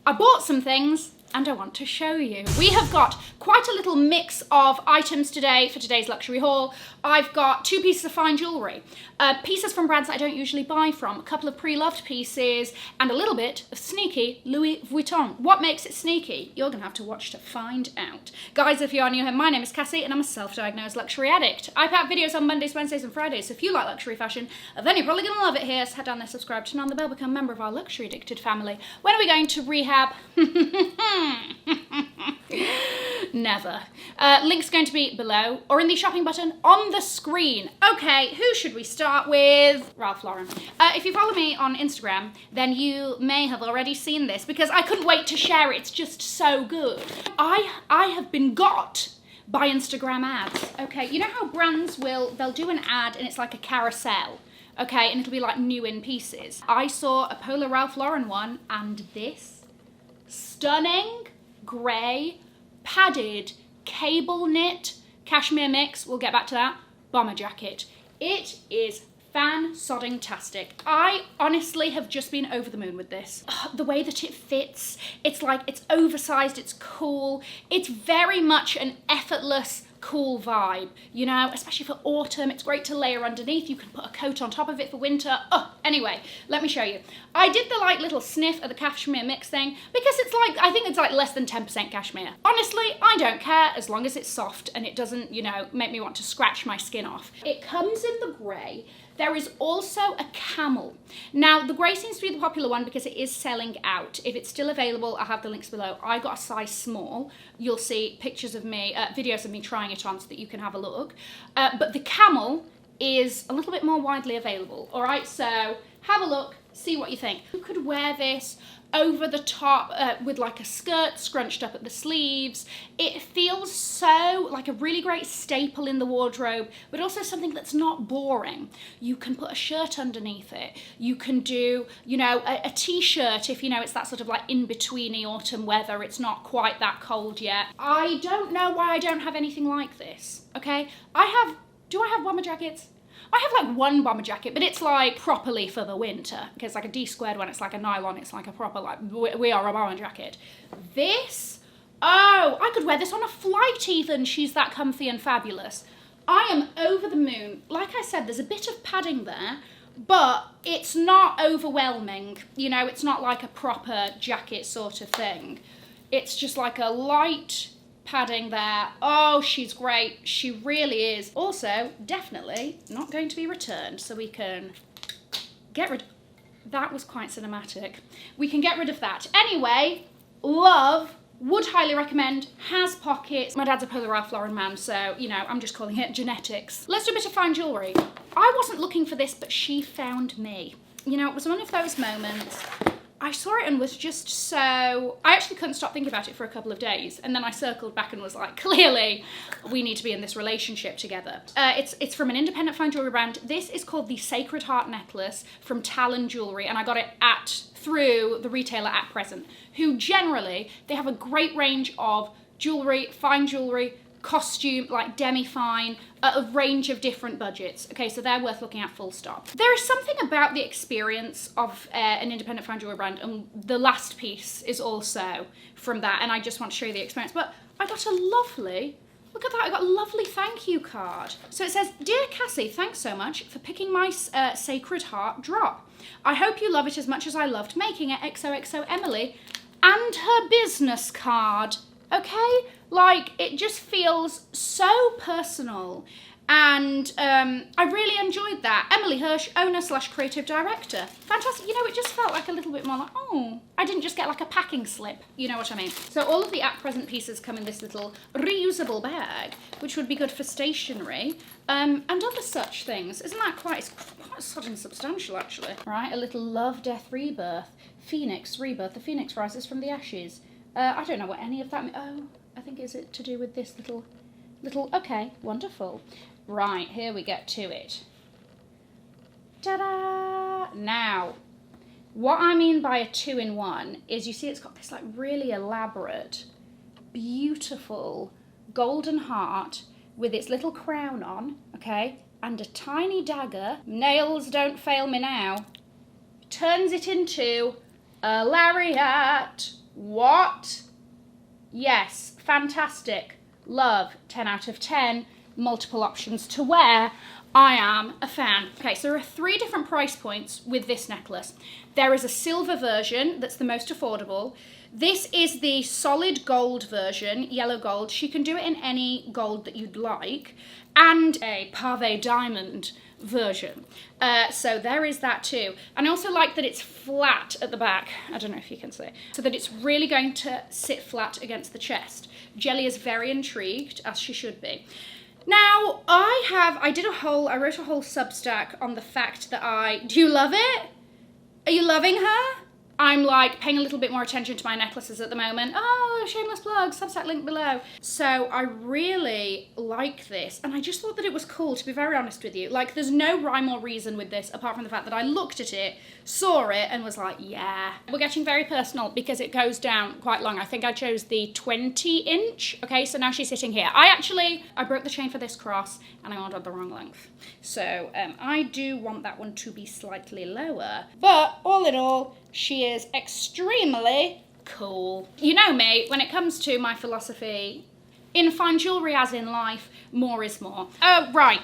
I bought some things and I want to show you. We have got quite a little mix of items today for today's luxury haul. I've got 2 pieces of fine jewellery, pieces from brands that I don't usually buy from, a couple of pre-loved pieces, and a little bit of sneaky Louis Vuitton. What makes it sneaky? You're going to have to watch to find out. Guys, if you are new here, my name is Cassie and I'm a self-diagnosed luxury addict. I put out videos on Mondays, Wednesdays and Fridays, so if you like luxury fashion, then you're probably going to love it here. So head down there, subscribe, turn on the bell, become a member of our luxury addicted family. When are we going to rehab? Never. Link's going to be below or in the shopping button on the screen. Okay, who should we start with? Ralph Lauren. If you follow me on Instagram, then you may have already seen this because I couldn't wait to share it. It's just so good. I have been got by Instagram ads. Okay, you know how brands they'll do an ad and it's like a carousel. Okay, and it'll be like new in pieces. I saw a Polo Ralph Lauren one and this stunning grey padded cable knit cashmere mix, we'll get back to that, bomber jacket. It is fan-sodding-tastic. I honestly have just been over the moon with this. The way that it fits, it's like, it's oversized, it's cool. It's very much an effortless, cool vibe, you know, especially for autumn. It's great to layer underneath. You can put a coat on top of it for winter. Oh, anyway, let me show you. I did the like little sniff of the cashmere mix thing because it's like, I think it's like less than 10% cashmere. Honestly, I don't care as long as it's soft and it doesn't, you know, make me want to scratch my skin off. It comes in the grey. There is also a camel. Now, the grey seems to be the popular one because it is selling out. If it's still available, I'll have the links below. I got a size small. You'll see pictures of me, videos of me trying it on so that you can have a look. But the camel is a little bit more widely available. All right, so have a look, see what you think. You could wear this over the top with like a skirt scrunched up at the sleeves. It feels so like a really great staple in the wardrobe, but also something that's not boring. You can put a shirt underneath it. You can do, you know, a t-shirt if you know it's that sort of like in-betweeny autumn weather. It's not quite that cold yet. I don't know why I don't have anything like this, okay? Do I have bomber jackets? I have like one bomber jacket, but it's like properly for the winter. Because like a D-squared one, it's like a nylon, it's like a proper, like, we are a bomber jacket. This, oh, I could wear this on a flight even. She's that comfy and fabulous. I am over the moon. Like I said, there's a bit of padding there, but it's not overwhelming. You know, it's not like a proper jacket sort of thing. It's just like a light padding there. Oh, she's great. She really is. Also, definitely not going to be returned, so we can get rid. That was quite cinematic. We can get rid of that. Anyway, love, would highly recommend, has pockets. My dad's a Polo Ralph Lauren man, so, you know, I'm just calling it genetics. Let's do a bit of fine jewellery. I wasn't looking for this, but she found me. You know, it was one of those moments. I saw it and was just so... I actually couldn't stop thinking about it for a couple of days. And then I circled back and was like, clearly, we need to be in this relationship together. It's from an independent fine jewelry brand. This is called the Sacred Heart Necklace from Talon Jewelry. And I got it through the retailer at Present, who generally, they have a great range of jewelry, fine jewelry, costume, like demi-fine, a range of different budgets. Okay, so they're worth looking at full stop. There is something about the experience of an independent fine jewelry brand, and the last piece is also from that, and I just want to show you the experience. But I got a lovely, look at that, I got a lovely thank you card. So it says, "Dear Cassie, thanks so much for picking my Sacred Heart drop. I hope you love it as much as I loved making it, XOXO Emily," and her business card. Okay, like it just feels so personal, and I really enjoyed that. Emily Hirsch, owner/creative director. Fantastic. You know, it just felt like a little bit more like, oh, I didn't just get like a packing slip. You know what I mean? So all of the at present pieces come in this little reusable bag, which would be good for stationery and other such things. Isn't that quite sudden substantial actually? Right, a little love, death, rebirth, phoenix, rebirth. The phoenix rises from the ashes. I don't know what any of that means. Oh, I think is it to do with this little, okay, wonderful. Right, here we get to it. Ta-da! Now, what I mean by a 2-in-1 is you see it's got this like really elaborate, beautiful golden heart with its little crown on, okay, and a tiny dagger, nails don't fail me now, turns it into a lariat. What? Yes, fantastic. Love, 10 out of 10. Multiple options to wear. I am a fan. Okay, so there are 3 different price points with this necklace. There is a silver version that's the most affordable. This is the solid gold version, yellow gold. She can do it in any gold that you'd like. And a pave diamond version. So there is that too. And I also like that it's flat at the back. I don't know if you can see. So that it's really going to sit flat against the chest. Jelly is very intrigued, as she should be. Now, I wrote a whole Substack on the fact that do you love it? Are you loving her? I'm like paying a little bit more attention to my necklaces at the moment. Oh, shameless plug, Substack link below. So I really like this, and I just thought that it was cool, to be very honest with you. Like, there's no rhyme or reason with this apart from the fact that I looked at it, saw it, and was like, yeah. We're getting very personal because it goes down quite long. I think I chose the 20-inch. Okay, so now she's sitting here. I broke the chain for this cross, and I ordered the wrong length. So I do want that one to be slightly lower. But all in all, she is extremely cool. You know me, when it comes to my philosophy, in fine jewellery as in life, more is more. Oh, right.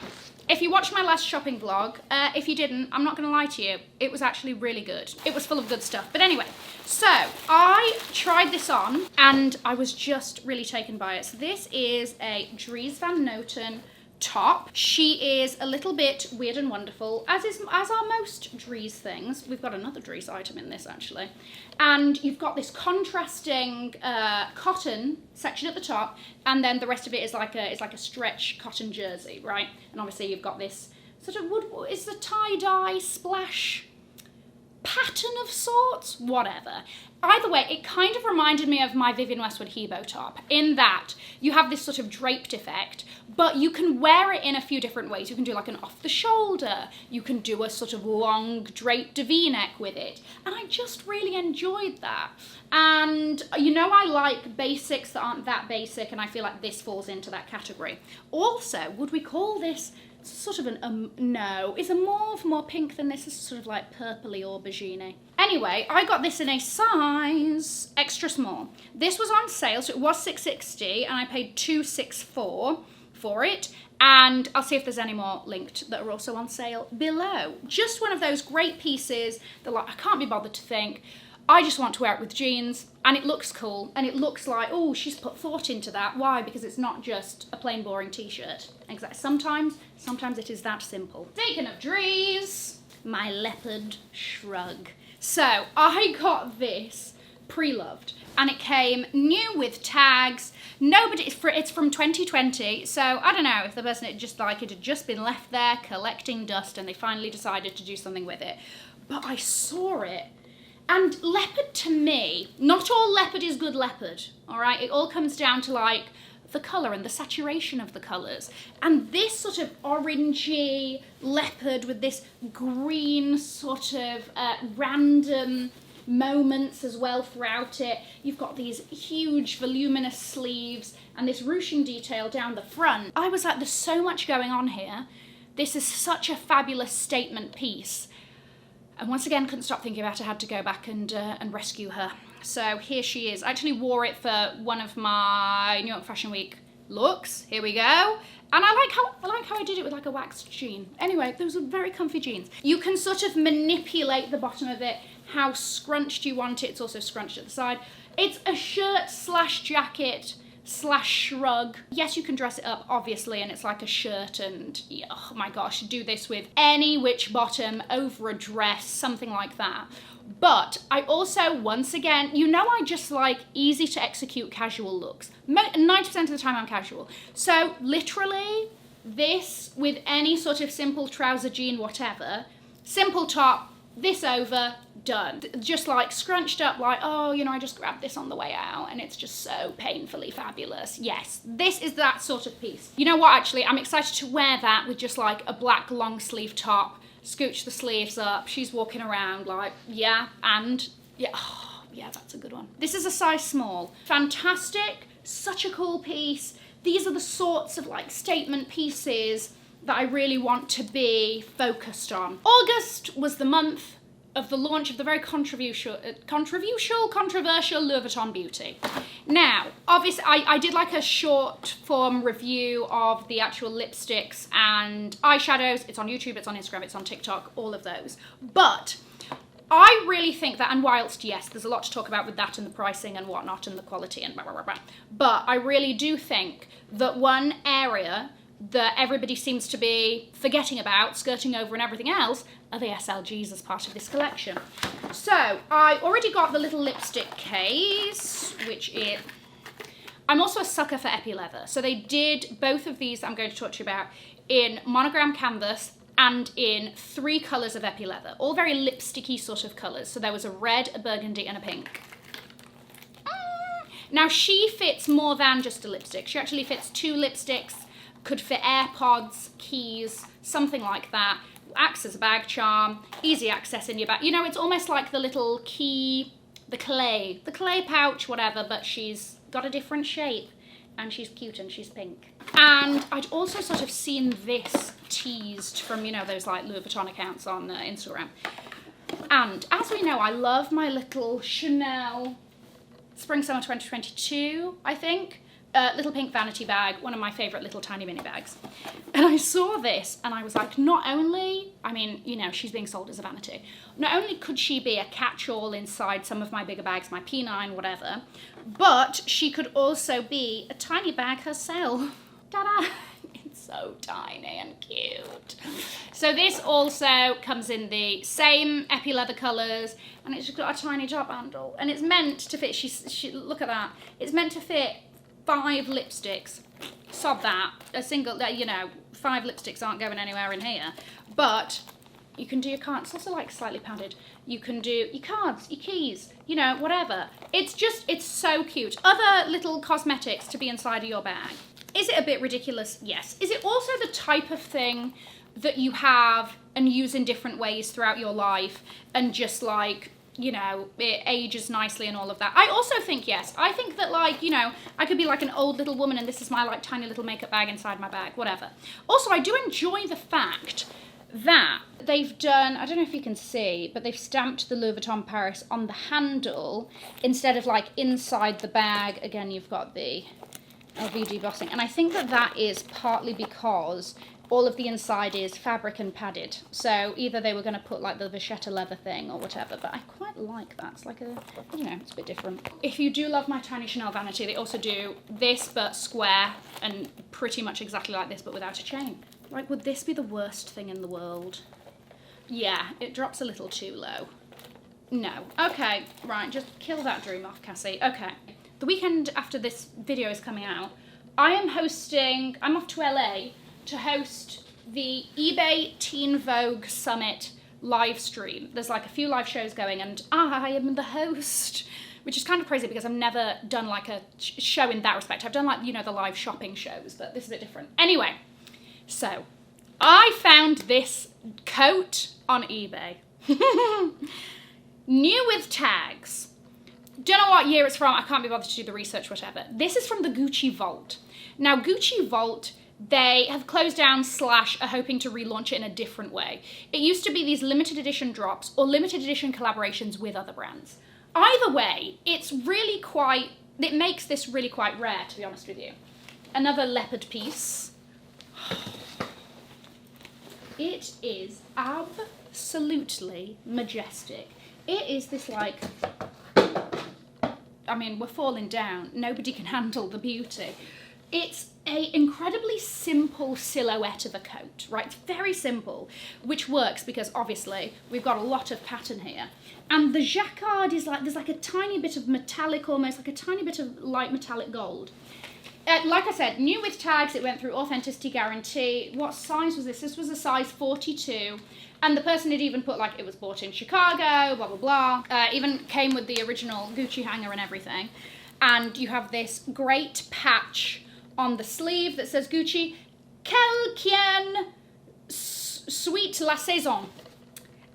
If you watched my last shopping vlog, if you didn't, I'm not going to lie to you, it was actually really good. It was full of good stuff. But anyway, so I tried this on and I was just really taken by it. So this is a Dries Van Noten top. She is a little bit weird and wonderful, as are most Dries things. We've got another Dries item in this actually. And you've got this contrasting cotton section at the top, and then the rest of it is like a stretch cotton jersey, right? And obviously you've got this sort of it's a tie-dye splash pattern of sorts, whatever. Either way, it kind of reminded me of my Vivienne Westwood Hebo top, in that you have this sort of draped effect, but you can wear it in a few different ways. You can do like an off the shoulder, you can do a sort of long draped V-neck with it, and I just really enjoyed that. And you know, I like basics that aren't that basic, and I feel like this falls into that category. Also, would we call this sort of no, it's a more pink than this. Is sort of like purpley aubergine. Anyway, I got this in a size extra small. This was on sale, so it was $6.60, and I paid $2.64 for it. And I'll see if there's any more linked that are also on sale below. Just one of those great pieces that, like, I can't be bothered to think. I just want to wear it with jeans, and it looks cool, and it looks like, oh, she's put thought into that. Why? Because it's not just a plain boring t-shirt. Exactly. Sometimes it is that simple. Speaking of Dries, my leopard shrug. So I got this pre-loved, and it came new with tags. It's from 2020, so I don't know if the person it had just been left there collecting dust, and they finally decided to do something with it. But I saw it. And leopard, to me, not all leopard is good leopard, all right? It all comes down to, like, the colour and the saturation of the colours. And this sort of orangey leopard with this green sort of random moments as well throughout it. You've got these huge voluminous sleeves and this ruching detail down the front. I was like, there's so much going on here. This is such a fabulous statement piece. And once again, couldn't stop thinking about it. I had to go back and rescue her. So here she is. I actually wore it for one of my New York Fashion Week looks. Here we go. And I like how I did it with like a waxed jean. Anyway, those are very comfy jeans. You can sort of manipulate the bottom of it, how scrunched you want it. It's also scrunched at the side. It's a shirt slash jacket slash shrug. Yes, you can dress it up, obviously, and it's like a shirt, and oh my gosh, do this with any which bottom, over a dress, something like that. But I also, once again, you know, I just like easy to execute casual looks. 90% of the time I'm casual. So literally this with any sort of simple trouser, jean, whatever, simple top, this over, done. Just like scrunched up, like, oh, you know, I just grabbed this on the way out and it's just so painfully fabulous. Yes, this is that sort of piece. You know what, actually, I'm excited to wear that with just like a black long sleeve top, scooch the sleeves up. She's walking around like, yeah, and yeah, oh, yeah, that's a good one. This is a size small. Fantastic, such a cool piece. These are the sorts of like statement pieces that I really want to be focused on. August was the month of the launch of the very controversial Louis Vuitton Beauty. Now, obviously, I did like a short form review of the actual lipsticks and eyeshadows. It's on YouTube, it's on Instagram, it's on TikTok, all of those. But I really think that, and whilst, yes, there's a lot to talk about with that and the pricing and whatnot and the quality and blah, blah, blah, blah, but I really do think that one area that everybody seems to be forgetting about, skirting over and everything else, are the SLGs as part of this collection. So, I already got the little lipstick case, which is... I'm also a sucker for epi leather. So they did both of these that I'm going to talk to you about in monogram canvas and in 3 colours of epi leather. All very lipsticky sort of colours. So there was a red, a burgundy and a pink. Now she fits more than just a lipstick. She actually fits 2 lipsticks, could fit AirPods, keys, something like that. Acts as a bag charm, easy access in your bag. You know, it's almost like the little key, the clay pouch, whatever, but she's got a different shape and she's cute and she's pink. And I'd also sort of seen this teased from, you know, those like Louis Vuitton accounts on Instagram. And as we know, I love my little Chanel Spring Summer 2022, I think. Little pink vanity bag, one of my favourite little tiny mini bags. And I saw this and I was like, not only, I mean, you know, she's being sold as a vanity, not only could she be a catch-all inside some of my bigger bags, my P9, whatever, but she could also be a tiny bag herself. Ta-da! It's so tiny and cute. So this also comes in the same epi leather colours, and it's just got a tiny top handle, and it's meant to fit, she look at that, it's meant to fit 5 lipsticks. Sod that. A single, you know, 5 lipsticks aren't going anywhere in here. But you can do your cards. It's also like slightly padded. You can do your cards, your keys, you know, whatever. It's just, it's so cute. Other little cosmetics to be inside of your bag. Is it a bit ridiculous? Yes. Is it also the type of thing that you have and use in different ways throughout your life and just like, you know, it ages nicely and all of that? I also think, yes, I think that, like, you know, I could be like an old little woman and this is my like tiny little makeup bag inside my bag, whatever. Also, I do enjoy the fact that they've done, I don't know if you can see, but they've stamped the Louis Vuitton Paris on the handle instead of like inside the bag. Again, you've got the LVD bossing, and I think that that is partly because all of the inside is fabric and padded. So either they were going to put like the vachetta leather thing or whatever, but I quite like that. It's like a, you know, it's a bit different. If you do love my tiny Chanel vanity, they also do this but square and pretty much exactly like this but without a chain. Like, would this be the worst thing in the world? Yeah, it drops a little too low. No. Okay, right, just kill that dream off, Cassie. Okay. The weekend after this video is coming out, I'm off to LA to host the eBay Teen Vogue Summit live stream. There's like a few live shows going and I am the host, which is kind of crazy because I've never done like a show in that respect. I've done like, you know, the live shopping shows, but this is a bit different. Anyway, so I found this coat on eBay. New with tags. Don't know what year it's from. I can't be bothered to do the research, whatever. This is from the Gucci Vault. Now, Gucci Vault, they have closed down / are hoping to relaunch it in a different way. It used to be these limited edition drops or limited edition collaborations with other brands. Either way, it's really quite, it makes this really quite rare, to be honest with you. Another leopard piece. It is absolutely majestic. It is this like, I mean, we're falling down. Nobody can handle the beauty. It's an incredibly simple silhouette of a coat, right? It's very simple, which works because obviously we've got a lot of pattern here. And the jacquard is like, there's like a tiny bit of metallic, almost like a tiny bit of light metallic gold. Like I said, new with tags, it went through authenticity guarantee. What size was this? This was a size 42. And the person had even put like, it was bought in Chicago, blah, blah, blah. Even came with the original Gucci hanger and everything. And you have this great patch on the sleeve that says Gucci, Quelqu'un Suite la Saison.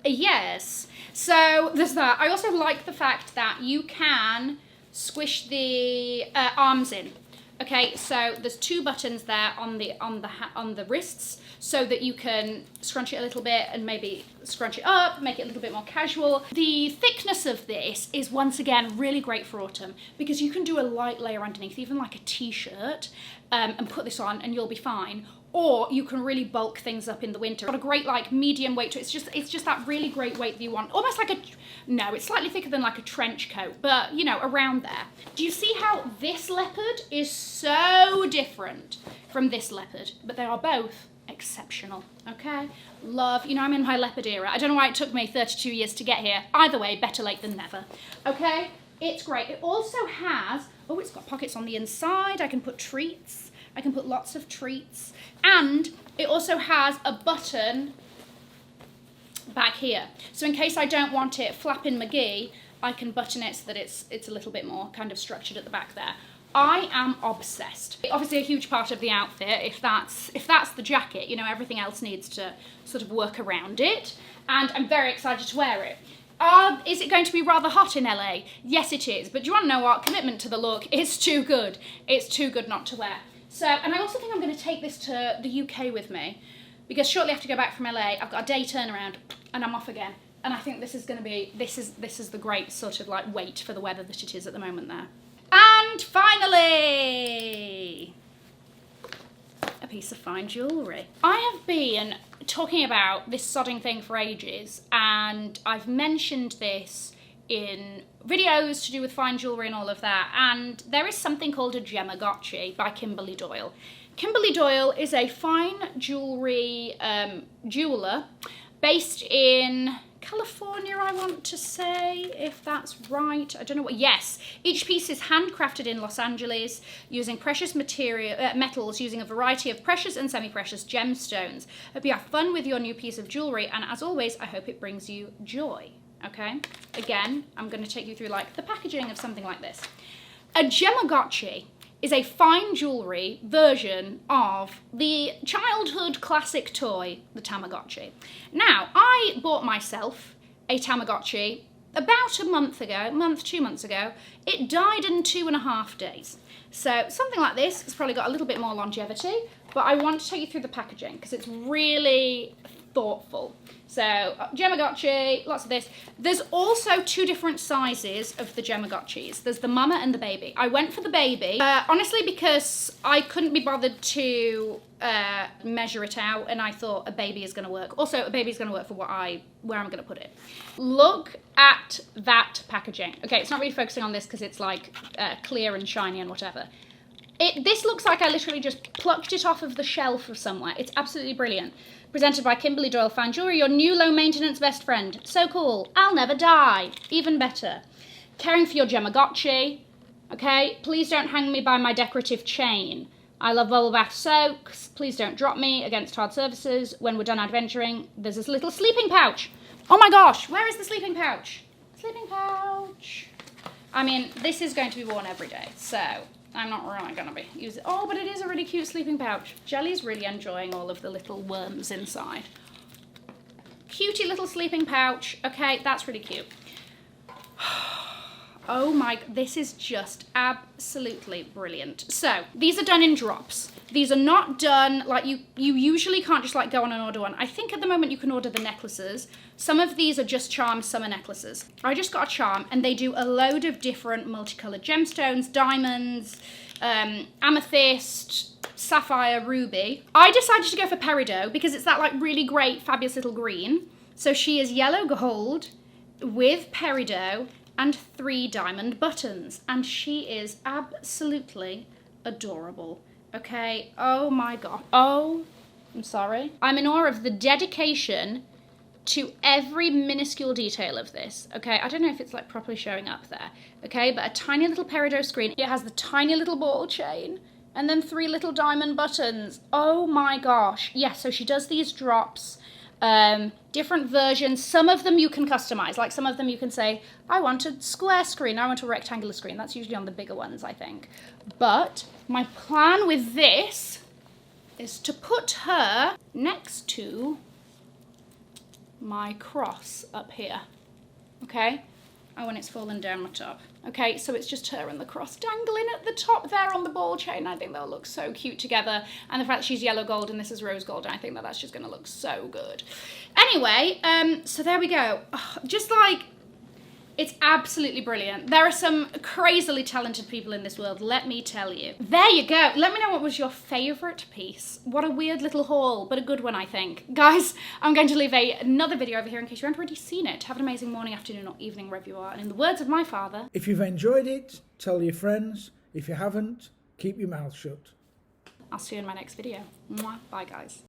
Yes. So there's that. I also like the fact that you can squish the arms in. Okay, so there's 2 buttons there on the wrists, so that you can scrunch it a little bit and maybe scrunch it up, make it a little bit more casual. The thickness of this is once again really great for autumn, because you can do a light layer underneath, even like a t-shirt, and put this on and you'll be fine. Or you can really bulk things up in the winter. Got a great like medium weight to it. It's just that really great weight that you want. Almost like no, it's slightly thicker than like a trench coat, but you know, around there. Do you see how this leopard is so different from this leopard? But they are both exceptional, okay? Love, you know, I'm in my leopard era. I don't know why it took me 32 years to get here. Either way, better late than never, okay? It's great. It also has, oh, it's got pockets on the inside. I can put treats. I can put lots of treats. And it also has a button back here. So in case I don't want it flapping McGee, I can button it so that it's a little bit more kind of structured at the back there. I am obsessed. Obviously a huge part of the outfit, if that's the jacket, you know, everything else needs to sort of work around it. And I'm very excited to wear it. Is it going to be rather hot in LA? Yes, it is. But do you want to know what? Commitment to the look is too good. It's too good not to wear. So, and I also think I'm going to take this to the UK with me, because shortly after I go back from LA, I've got a day turnaround and I'm off again. And I think this is going to be, this is the great sort of like weight for the weather that it is at the moment there. And finally, a piece of fine jewellery. I have been talking about this sodding thing for ages, and I've mentioned this in videos to do with fine jewellery and all of that, and there is something called a Gemagotchi by Kimberly Doyle. Kimberly Doyle is a fine jewellery jeweller based in California, I want to say, if that's right. I don't know what, yes. Each piece is handcrafted in Los Angeles using precious metals, using a variety of precious and semi-precious gemstones. Hope you have fun with your new piece of jewellery, and as always, I hope it brings you joy. Okay, again, I'm going to take you through like the packaging of something like this. A Gemagotchi is a fine jewellery version of the childhood classic toy, the Tamagotchi. Now, I bought myself a Tamagotchi about a month ago, 2 months ago. It died in 2.5 days. So something like this has probably got a little bit more longevity, but I want to take you through the packaging because it's really thoughtful. So Gemagotchi, lots of this. There's also 2 different sizes of the Gemagotchis. There's the mama and the baby. I went for the baby, honestly, because I couldn't be bothered to measure it out, and I thought a baby is going to work. Also, a baby is going to work for where I'm going to put it. Look at that packaging. Okay, it's not really focusing on this because it's like clear and shiny and whatever. This looks like I literally just plucked it off of the shelf of somewhere. It's absolutely brilliant. Presented by Kimberly Doyle Fine Jewelry, your new low-maintenance best friend. So cool. I'll never die. Even better. Caring for your Gemagotchi. Okay, please don't hang me by my decorative chain. I love bubble bath soaks. Please don't drop me against hard surfaces. When we're done adventuring, there's this little sleeping pouch. Oh my gosh, where is the sleeping pouch? Sleeping pouch. I mean, this is going to be worn every day, so I'm not really going to be using it. Oh, but it is a really cute sleeping pouch. Jelly's really enjoying all of the little worms inside. Cutie little sleeping pouch. Okay, that's really cute. Oh my, this is just absolutely brilliant. So, these are done in drops. These are not done, like you usually can't just like go on and order one. I think at the moment you can order the necklaces. Some of these are just charms, some are necklaces. I just got a charm and they do a load of different multicolored gemstones, diamonds, amethyst, sapphire, ruby. I decided to go for peridot because it's that like really great, fabulous little green. So she is yellow gold with peridot and 3 diamond buttons, and she is absolutely adorable. Okay, oh my god. Oh, I'm sorry. I'm in awe of the dedication to every minuscule detail of this. Okay, I don't know if it's like properly showing up there. Okay, but a tiny little peridot screen. It has the tiny little ball chain and then 3 little diamond buttons. Oh my gosh. Yeah, so she does these drops. Different versions. Some of them you can customize. Like some of them you can say, I want a square screen, I want a rectangular screen. That's usually on the bigger ones, I think. But my plan with this is to put her next to my cross up here. Okay? Oh, when it's fallen down my top. Okay, so it's just her and the cross dangling at the top there on the ball chain. I think they'll look so cute together. And the fact that she's yellow gold and this is rose gold, I think that that's just going to look so good. Anyway, so there we go. Oh, just like, it's absolutely brilliant. There are some crazily talented people in this world, let me tell you. There you go. Let me know what was your favourite piece. What a weird little haul, but a good one, I think. Guys, I'm going to leave another video over here in case you haven't already seen it. Have an amazing morning, afternoon, or evening wherever you are. And in the words of my father... If you've enjoyed it, tell your friends. If you haven't, keep your mouth shut. I'll see you in my next video. Mwah. Bye, guys.